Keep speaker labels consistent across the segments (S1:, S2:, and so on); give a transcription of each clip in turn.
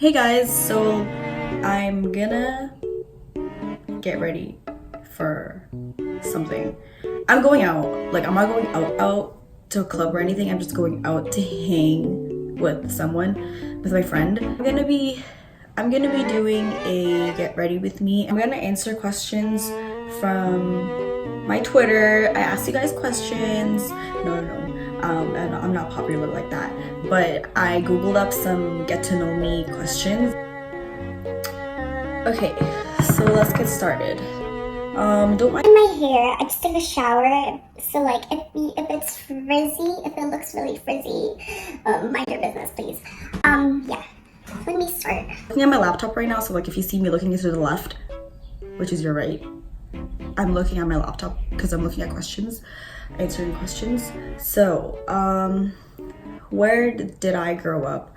S1: Hey guys, so I'm gonna get ready for something. I'm going out. Like, I'm not going out to a club or anything. I'm just going out to hang with someone, with my friend. I'm gonna be doing a get ready with me. I'm gonna answer questions from my Twitter. I asked you guys questions. And I'm not popular like that. But I googled up some get to know me questions. Okay, so let's get started. Don't mind
S2: my hair. I just took a shower, so like if it's frizzy, if it looks really frizzy, mind your business, please. Yeah. Let me start.
S1: I'm looking at my laptop right now, so like if you see me looking to the left, which is your right, I'm looking at my laptop because I'm looking at questions, answering questions. So, where did I grow up?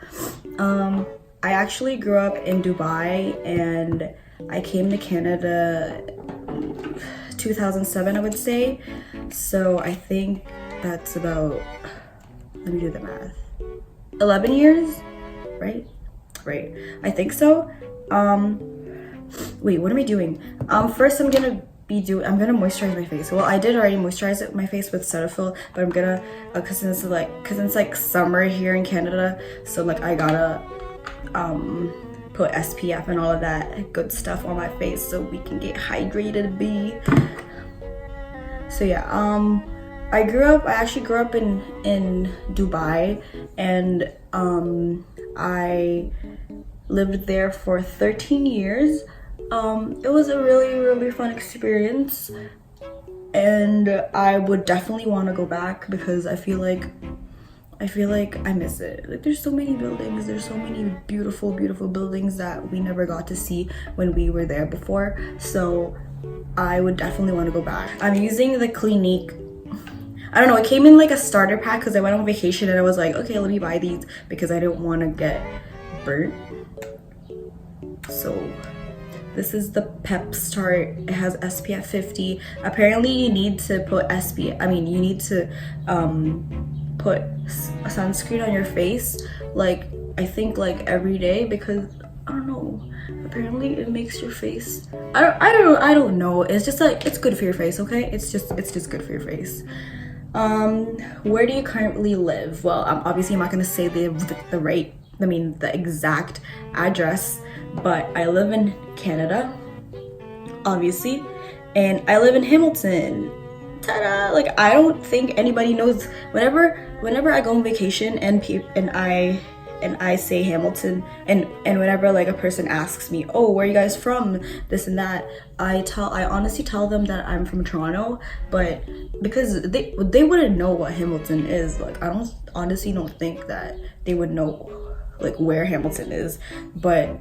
S1: I actually grew up in Dubai, and I came to Canada 2007, I would say. So I think that's about, let me do the math, 11 years, right? Right, I think so. Wait, what am I doing? First I'm gonna moisturize my face. Well, I did already moisturize my face with Cetaphil, but I'm gonna, cause it's like summer here in Canada, so like I gotta put SPF and all of that good stuff on my face so we can get hydrated, B. So yeah, I actually grew up in Dubai, and I lived there for 13 years. It was a really fun experience, and I would definitely want to go back because I feel like I miss it. Like, there's so many buildings, there's so many beautiful buildings that we never got to see when we were there before. So I would definitely want to go back. I'm using the Clinique. I don't know, it came in like a starter pack because I went on vacation and I was like, okay, let me buy these because I didn't want to get burnt. So this is the Pep Start. It has SPF 50. Apparently you need to put you need to put a sunscreen on your face, like I think like every day, because I don't know, apparently it makes your face, I don't know, it's just like, it's good for your face, okay? It's just good for your face. Where do you currently live? Well, obviously I'm not gonna say the exact address, but I live in Canada, obviously, and I live in Hamilton. Ta-da! Like, I don't think anybody knows. Whenever I go on vacation and I say Hamilton, and whenever like a person asks me, oh, where are you guys from, this and that, I honestly tell them that I'm from Toronto, but because they wouldn't know what Hamilton is. Like, I honestly don't think that they would know like where Hamilton is, but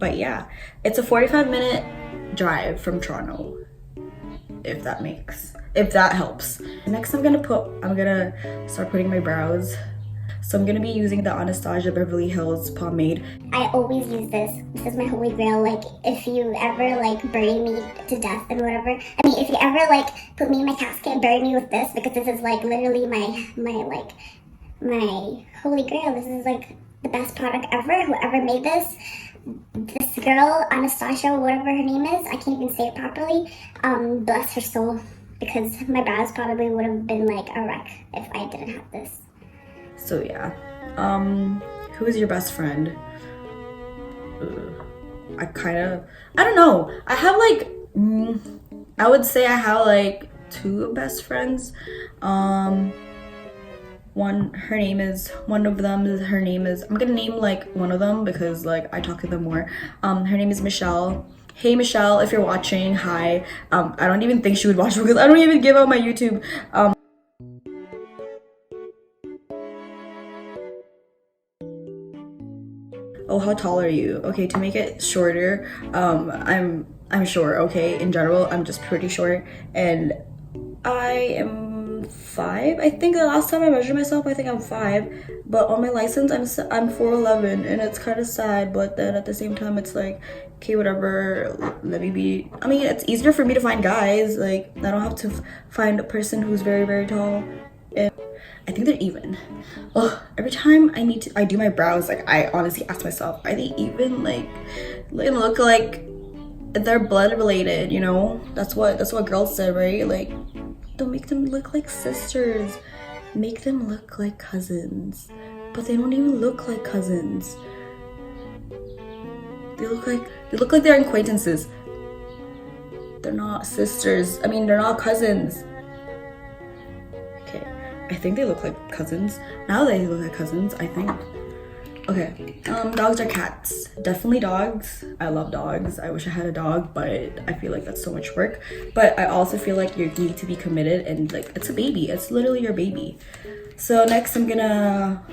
S1: yeah, it's a 45-minute drive from Toronto, if that helps. Next I'm gonna start putting my brows. So I'm gonna be using the Anastasia Beverly Hills pomade.
S2: I always use this. This is my holy grail. Like, if you ever like bury me to death and whatever, I mean, if you ever like put me in my casket, bury me with this, because this is like literally my holy grail. This is like the best product ever. Whoever made this girl, Anastasia, whatever her name is, I can't even say it properly, bless her soul, because my brows probably would have been like a wreck if I didn't have this.
S1: So yeah, who is your best friend? I don't know. I have like, I would say I have like two best friends. One of them is, I'm gonna name like one of them because like I talk to them more. Her name is Michelle. Hey Michelle, if you're watching, hi. I don't even think she would watch because I don't even give out my YouTube. Oh, how tall are you? Okay, to make it shorter, I'm short, okay? In general, I'm just pretty short, and I am 5. I think the last time I measured myself, I think I'm 5, but on my license, I'm 4'11", and it's kind of sad, but then at the same time, it's like, okay, whatever, let me be. I mean, it's easier for me to find guys, like, I don't have to find a person who's very tall. And I think they're even. Oh, every time I do my brows, like I honestly ask myself, are they even? Like they look like they're blood related, you know? That's what girls said, right? Like, don't make them look like sisters. Make them look like cousins. But they don't even look like cousins. They look like they're acquaintances. They're not sisters. I mean, they're not cousins. Okay, I think they look like cousins. Now they look like cousins, I think. Okay, dogs or cats? Definitely dogs. I love dogs. I wish I had a dog, but I feel like that's so much work. But I also feel like you need to be committed, and like it's a baby. It's literally your baby. So next I'm gonna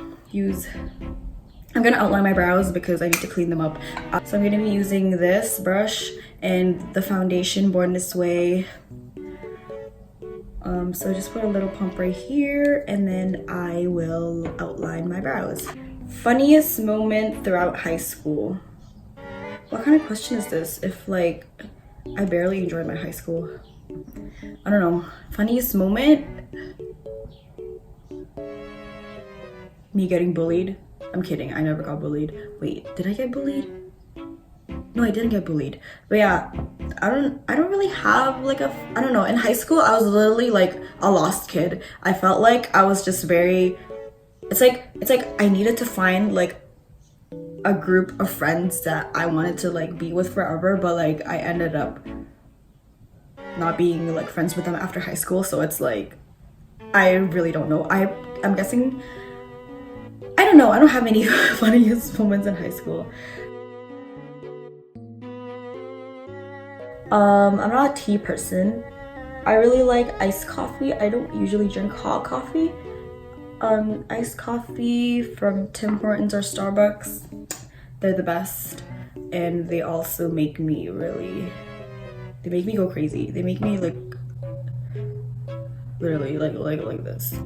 S1: outline my brows because I need to clean them up. So I'm gonna be using this brush and the foundation Born This Way. So just put a little pump right here, and then I will outline my brows. Funniest moment throughout high school. What kind of question is this? If like I barely enjoyed my high school. I don't know. Funniest moment? Me getting bullied. I'm kidding, I never got bullied. Wait, did I get bullied? No, I didn't get bullied. But yeah, I don't really have like I don't know. In high school, I was literally like a lost kid. I felt like I was just very, it's like I needed to find like a group of friends that I wanted to like be with forever, but like I ended up not being like friends with them after high school. So it's like, I really don't know. I'm guessing, I don't know. I don't have any funniest moments in high school. I'm not a tea person. I really like iced coffee. I don't usually drink hot coffee. Iced coffee from Tim Hortons or Starbucks, they're the best. And they also make me they make me go crazy. They make me like literally like this.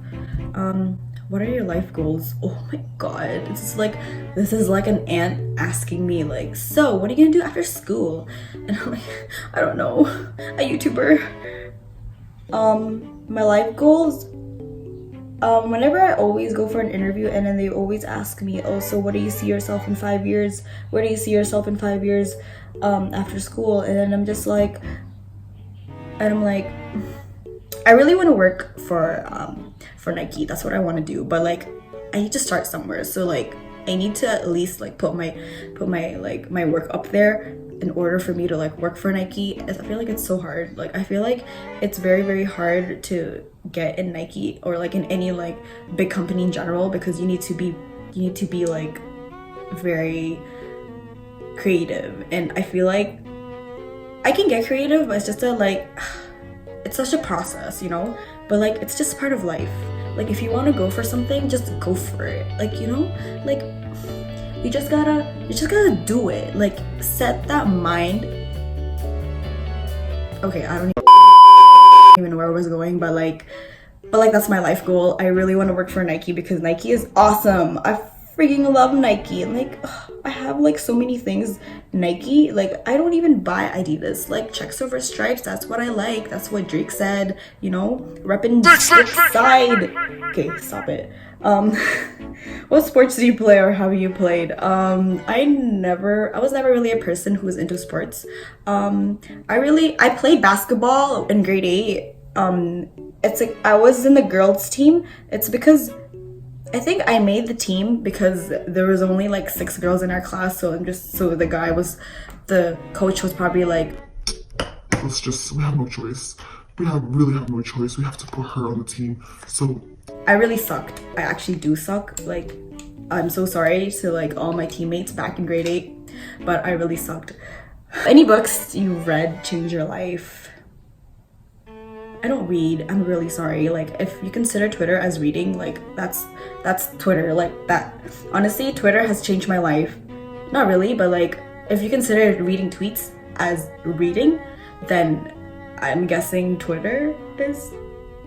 S1: What are your life goals? Oh my god, this is like an aunt asking me like, so what are you gonna do after school? And I'm like, I don't know, a YouTuber. My life goals, whenever I always go for an interview and then they always ask me, oh, so what do you see yourself in 5 years? Where do you see yourself in 5 years after school? And then I'm just like, I really want to work for Nike. That's what I want to do, but like I need to start somewhere. So like I need to at least like put my work up there in order for me to like work for Nike. I feel like it's so hard. Like I feel like it's very, very hard to get in Nike or like in any like big company in general, because you need to be like very creative. And I feel like I can get creative, but it's just it's such a process, you know? But like it's just part of life. Like if you want to go for something, just go for it. Like, you know, like you just gotta do it. Like set that mind. Okay, I don't even know where I was going, but like that's my life goal. I really want to work for Nike because Nike is awesome. I freaking love Nike. And like I have like so many things Nike. Like I don't even buy Adidas. Like checks over stripes, that's what I like. That's what Drake said, you know, repping side. Okay, stop it. What sports do you play or have you played? I was never really a person who was into sports. I played basketball in grade 8. It's like I was in the girls team. It's because I think I made the team because there was only like 6 girls in our class, so the coach was probably like,
S3: we have no choice. We really have no choice. We have to put her on the team. So
S1: I really sucked. I actually do suck. Like, I'm so sorry to like all my teammates back in grade 8, but I really sucked. Any books you read change your life? I don't read. I'm really sorry. Like, if you consider Twitter as reading, like that's Twitter. Like that. Honestly, Twitter has changed my life. Not really, but like if you consider reading tweets as reading, then I'm guessing Twitter is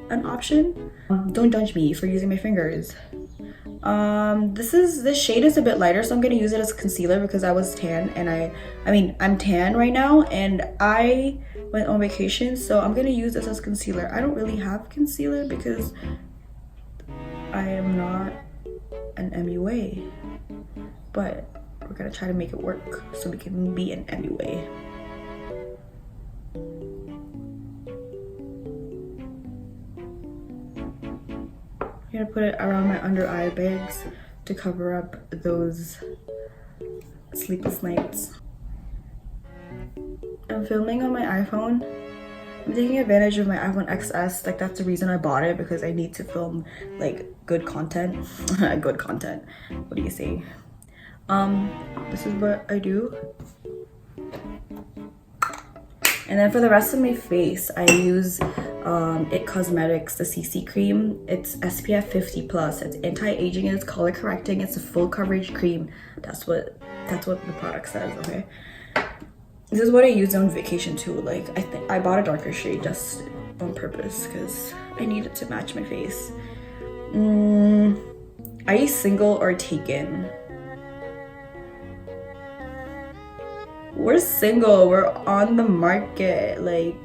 S1: an option. Don't judge me for using my fingers. This shade is a bit lighter, so I'm gonna use it as concealer because I was tan, and I'm tan right now, and I went on vacation, so I'm gonna use this as concealer. I don't really have concealer because I am not an MUA, but we're gonna try to make it work so we can be an MUA. I'm gonna put it around my under eye bags to cover up those sleepless nights. I'm filming on my iPhone. I'm taking advantage of my iPhone XS. Like, that's the reason I bought it, because I need to film like good content. Good content. What do you say? This is what I do. And then for the rest of my face, I use It Cosmetics, the CC cream. It's SPF 50 plus. It's anti-aging and it's color correcting. It's a full coverage cream. That's what the product says. Okay. This is what I used on vacation too. Like, I bought a darker shade just on purpose because I needed to match my face. Are you single or taken? We're single. We're on the market. Like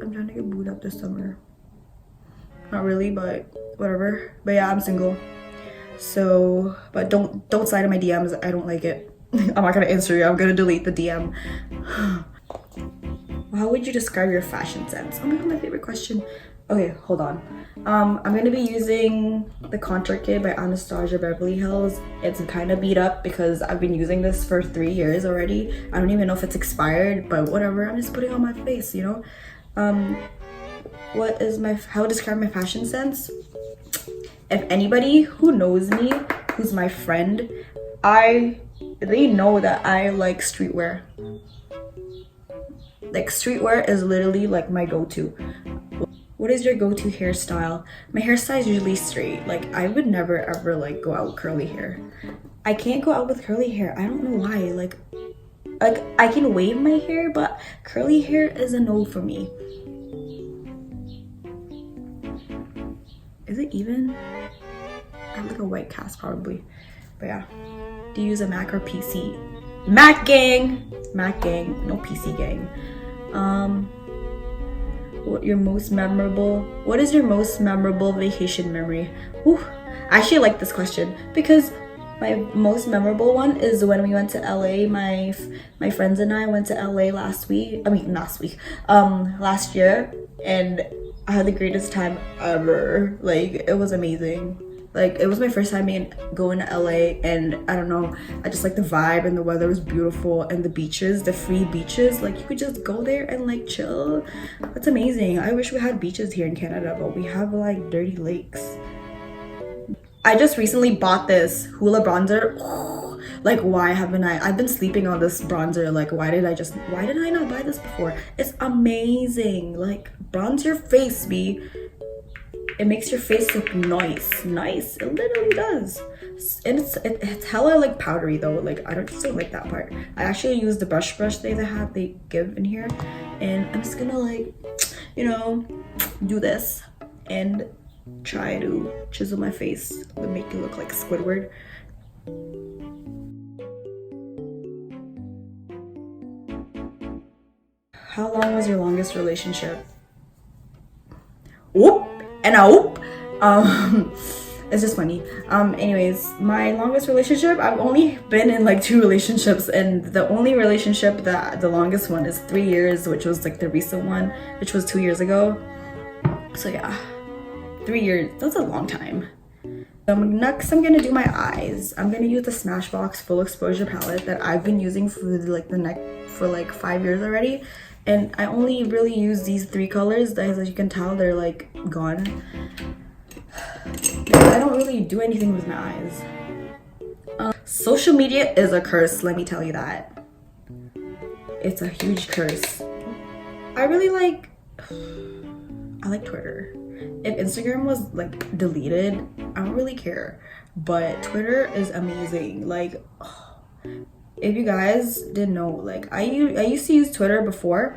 S1: I'm trying to get booed up this summer. Not really, but whatever. But yeah, I'm single. So, but don't slide in my DMs. I don't like it. I'm not gonna answer you. I'm gonna delete the DM. How would you describe your fashion sense? Oh my god, my favorite question. Okay, hold on. I'm gonna be using the Contour Kit by Anastasia Beverly Hills. It's kind of beat up because I've been using this for 3 years already. I don't even know if it's expired, but whatever. I'm just putting it on my face, you know? How to describe my fashion sense? If anybody who knows me, who's my friend, they know that I like streetwear. Like, streetwear is literally like my go-to. What is your go-to hairstyle? My hairstyle is usually straight. Like, I would never ever like go out with curly hair. I can't go out with curly hair. I don't know why. Like I can wave my hair, but curly hair is a no for me. Is it even? I have like a white cast probably. But yeah. Do you use a Mac or PC? Mac gang! Mac gang, no PC gang. What is your most memorable vacation memory? Whew. I actually like this question because my most memorable one is when we went to LA. My friends and I went to LA last year, and I had the greatest time ever. Like, it was amazing. Like, it was my first time going to LA, and I don't know, I just like the vibe, and the weather was beautiful, and the beaches, the free beaches, like, you could just go there and like chill. That's amazing. I wish we had beaches here in Canada, but we have like dirty lakes. I just recently bought this Hoola bronzer. Like, why haven't I've been sleeping on this bronzer. Like, why did I not buy this before? It's amazing. Like, bronze your face, B. It makes your face look nice. It literally does. And it's hella like powdery though. Like, I don't like that part. I actually use the brush they give in here, and I'm just gonna like, you know, do this and try to chisel my face to make it look like Squidward. How long was your longest relationship? Whoop! And it's just funny. Anyways, my longest relationship, I've only been in like 2 relationships, and the only relationship that the longest one is 3 years, which was like the recent one, which was 2 years ago. So yeah, 3 years, that's a long time. Next, I'm gonna do my eyes. I'm gonna use the Smashbox Full Exposure palette that I've been using for like 5 years already. And I only really use these 3 colors. As you can tell, they're like gone. I don't really do anything with my eyes. Social media is a curse, let me tell you that. It's a huge curse. I like Twitter. If Instagram was like deleted, I don't really care. But Twitter is amazing. Like, if you guys didn't know, like, I used to use Twitter before,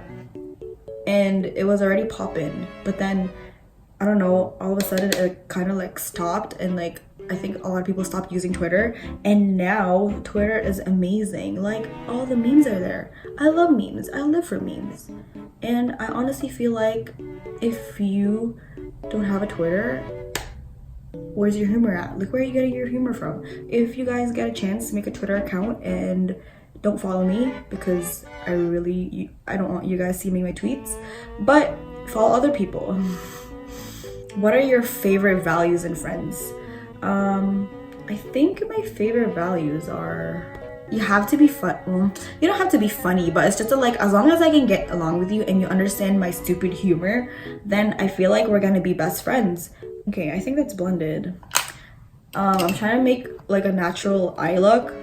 S1: and it was already poppin', but then I don't know, all of a sudden it kind of like stopped, and like I think a lot of people stopped using Twitter, and now Twitter is amazing. Like, all the memes are there. I love memes. I live for memes. And I honestly feel like if you don't have a Twitter, where's your humor at? Like, where are you getting your humor from? If you guys get a chance, make a Twitter account and don't follow me because I don't want you guys seeing my tweets, but follow other people. What are your favorite values in friends? I think my favorite values are, you have to be fun. Well, you don't have to be funny, but it's just like, as long as I can get along with you and you understand my stupid humor, then I feel like we're gonna be best friends. Okay, I think that's blended. I'm trying to make like a natural eye look.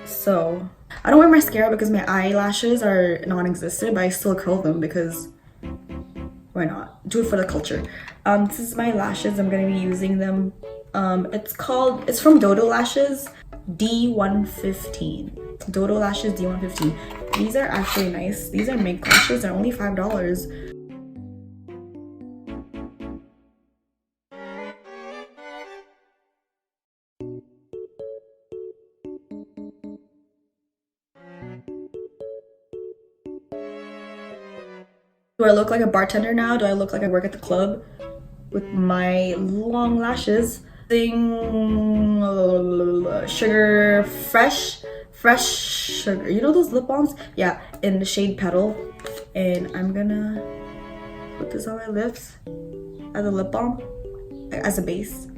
S1: So I don't wear mascara because my eyelashes are non-existent, but I still curl them because why not? Do it for the culture. This is my lashes. I'm gonna be using them. It's from Dodo Lashes D115. Dodo Lashes D115. These are actually nice. These are mink lashes. They're only $5. Do I look like a bartender now? Do I look like I work at the club with my long lashes? Sugar fresh sugar. You know those lip balms? Yeah, in the shade Petal. And I'm gonna put this on my lips as a lip balm, as a base.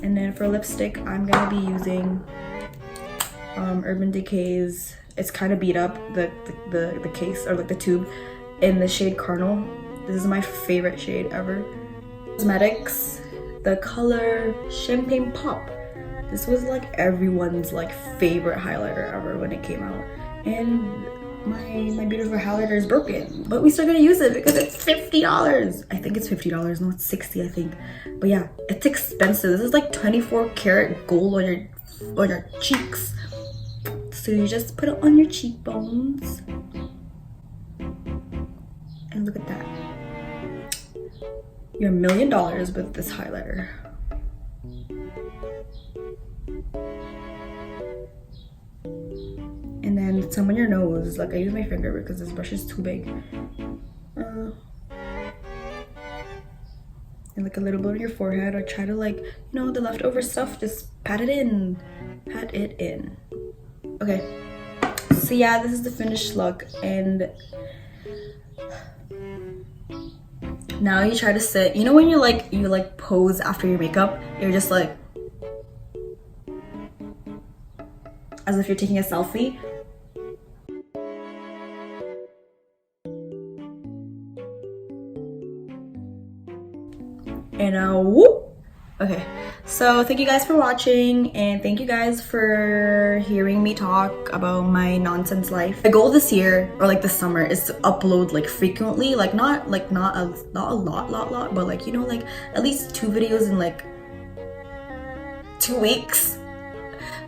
S1: And then for lipstick, I'm gonna be using Urban Decay's. It's kind of beat up, the case, or like the tube, in the shade Carnal. This is my favorite shade ever. Cosmetics, the color Champagne Pop. This was like everyone's like favorite highlighter ever when it came out, and my beautiful highlighter is broken, but we still gonna use it because it's $50. I think it's $50. No, it's 60, I think. But yeah, it's expensive. This is like 24 karat gold on your cheeks. So you just put it on your cheekbones, and look at that. You're $1 million with this highlighter. And then some on your nose. Like, I use my finger because this brush is too big. And like a little bit on your forehead, or try to, like, you know, the leftover stuff, just pat it in. Pat it in. Okay. So yeah, this is the finished look, and now you try to sit. You know when you pose after your makeup, you're just like, as if you're taking a selfie. And whoop. Okay, so thank you guys for watching, and thank you guys for hearing me talk about my nonsense life. My goal this year, or like this summer, is to upload like frequently, like not a lot, but like, you know, like at least 2 videos in like 2 weeks.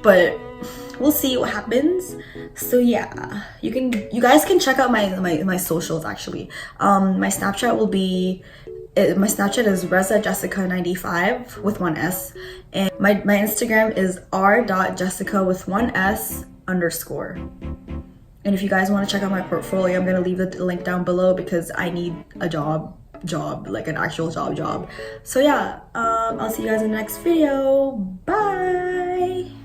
S1: But we'll see what happens. So yeah, you guys can check out my socials actually. My Snapchat will be. My Snapchat is RezaJessica95 with 1 S, and my Instagram is r.jessica with 1 S _. And if you guys want to check out my portfolio, I'm gonna leave the link down below because I need a job, like an actual job. So yeah, I'll see you guys in the next video. Bye.